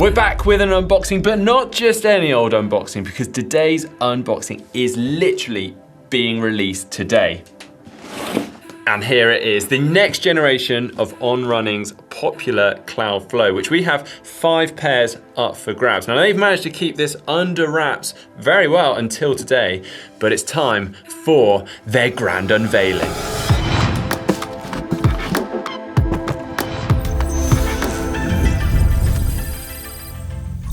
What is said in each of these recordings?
We're back with an unboxing, but not just any old unboxing, because today's unboxing is literally being released today. And here it is, the next generation of On Running's popular Cloudflow, which we have 5 pairs up for grabs. Now they've managed to keep this under wraps very well until today, but it's time for their grand unveiling.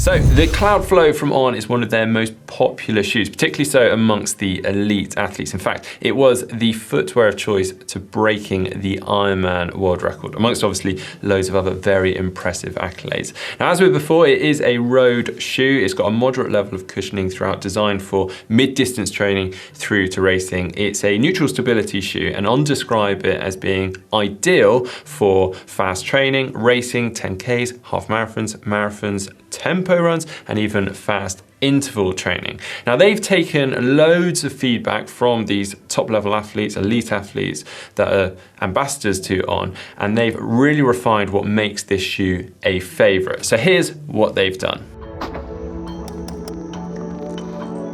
So the Cloudflow from On is one of their most popular shoes, particularly so amongst the elite athletes. In fact, it was the footwear of choice to breaking the Ironman world record, amongst obviously loads of other very impressive accolades. Now, as with before, it is a road shoe. It's got a moderate level of cushioning throughout, designed for mid-distance training through to racing. It's a neutral stability shoe, and On describe it as being ideal for fast training, racing, 10Ks, half marathons, tempo runs, and even fast interval training. Now they've taken loads of feedback from these top level athletes, elite athletes that are ambassadors to On, and they've really refined what makes this shoe a favorite. So here's what they've done.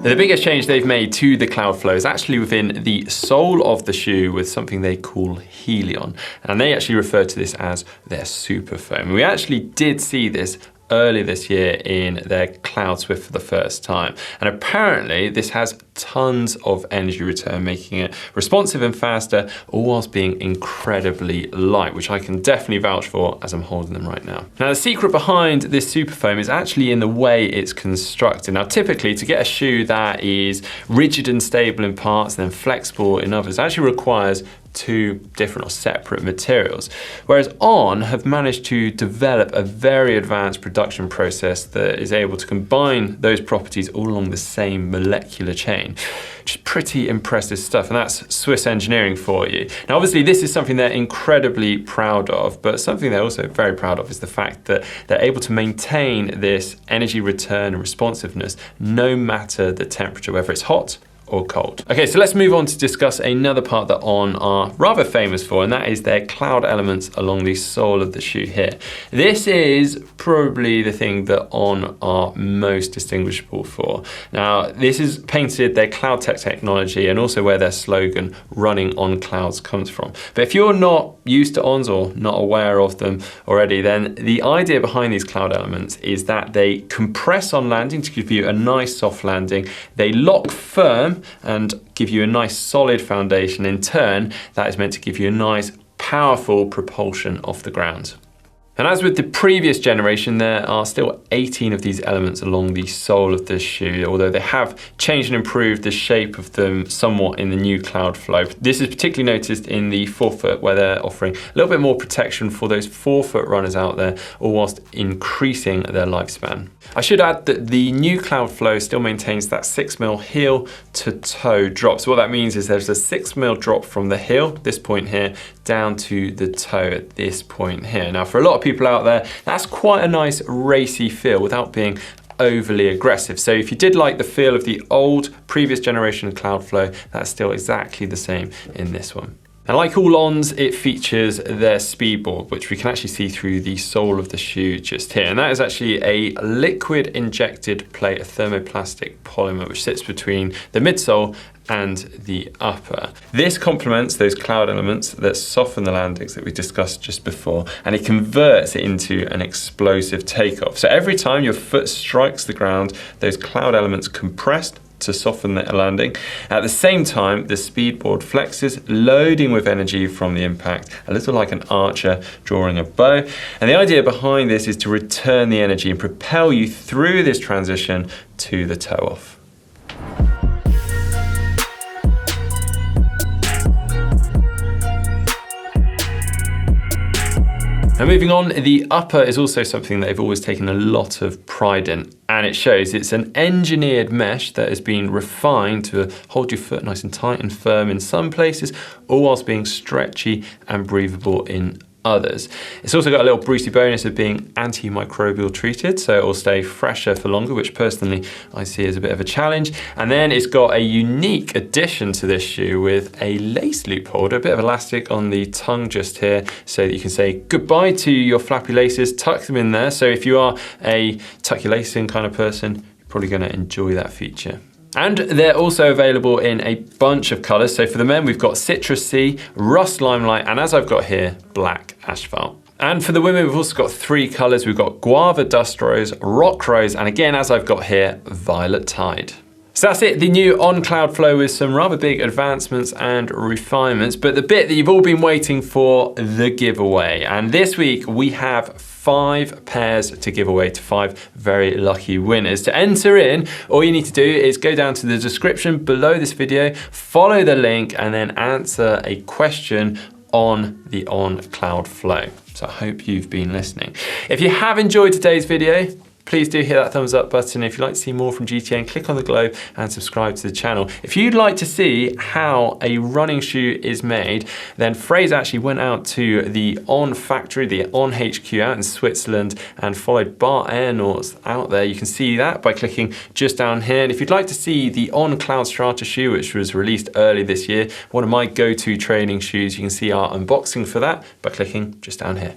The biggest change they've made to the Cloudflow is actually within the sole of the shoe with something they call Helion. And they actually refer to this as their super foam. We actually did see this earlier this year in their Cloud Swift for the first time. And apparently this has tons of energy return, making it responsive and faster, all whilst being incredibly light, which I can definitely vouch for as I'm holding them right now. Now the secret behind this super foam is actually in the way it's constructed. Now typically to get a shoe that is rigid and stable in parts and then flexible in others actually requires 2 different or separate materials. Whereas On have managed to develop a very advanced production process that is able to combine those properties all along the same molecular chain, which is pretty impressive stuff, and that's Swiss engineering for you. Now obviously this is something they're incredibly proud of, but something they're also very proud of is the fact that they're able to maintain this energy return and responsiveness no matter the temperature, whether it's hot or cold. Okay, so let's move on to discuss another part that On are rather famous for, and that is their cloud elements along the sole of the shoe here. This is probably the thing that On are most distinguishable for. Now, this is painted their cloud tech technology and also where their slogan, running on clouds, comes from. But if you're not used to Ons or not aware of them already, then the idea behind these cloud elements is that they compress on landing to give you a nice soft landing. They lock firm and give you a nice solid foundation. In turn, that is meant to give you a nice powerful propulsion off the ground. And as with the previous generation, there are still 18 of these elements along the sole of the shoe, although they have changed and improved the shape of them somewhat in the new Cloudflow. This is particularly noticed in the forefoot, where they're offering a little bit more protection for those forefoot runners out there, all whilst increasing their lifespan. I should add that the new Cloudflow still maintains that 6mm heel to toe drop. So what that means is there's a 6mm drop from the heel, this point here, down to the toe at this point here. Now for a lot of people out there, that's quite a nice racy feel without being overly aggressive. So if you did like the feel of the old previous generation of Cloudflow, that's still exactly the same in this one. And like all Ons, it features their Speedboard, which we can actually see through the sole of the shoe just here. And that is actually a liquid injected plate of thermoplastic polymer, which sits between the midsole and the upper. This complements those cloud elements that soften the landings that we discussed just before, and it converts it into an explosive takeoff. So every time your foot strikes the ground, those cloud elements compressed to soften the landing. At the same time, the Speedboard flexes, loading with energy from the impact, a little like an archer drawing a bow. And the idea behind this is to return the energy and propel you through this transition to the toe off. Now moving on, the upper is also something that they've always taken a lot of pride in, and it shows. It's an engineered mesh that has been refined to hold your foot nice and tight and firm in some places, all whilst being stretchy and breathable in others. It's also got a little Brucey bonus of being antimicrobial treated, so it will stay fresher for longer, which personally I see as a bit of a challenge. And then it's got a unique addition to this shoe with a lace loop holder, a bit of elastic on the tongue just here, so that you can say goodbye to your flappy laces, tuck them in there. So if you are a tuck your lace in kind of person, you're probably gonna enjoy that feature. And they're also available in a bunch of colors. So for the men, we've got Citrus Sea, Rust Limelight, and as I've got here, Black Asphalt. And for the women, we've also got 3 colors. We've got Guava Dust Rose, Rock Rose, and again, as I've got here, Violet Tide. So that's it, the new On Cloudflow with some rather big advancements and refinements, but the bit that you've all been waiting for, the giveaway. And this week we have 5 pairs to give away to 5 very lucky winners. To enter in, all you need to do is go down to the description below this video, follow the link, and then answer a question on the On Cloudflow. So I hope you've been listening. If you have enjoyed today's video, please do hit that thumbs up button. If you'd like to see more from GTN, click on the globe and subscribe to the channel. If you'd like to see how a running shoe is made, then Fraser actually went out to the On factory, the On HQ out in Switzerland, and followed Bart Aernouts out there. You can see that by clicking just down here. And if you'd like to see the On Cloud Strata shoe, which was released early this year, one of my go-to training shoes, you can see our unboxing for that by clicking just down here.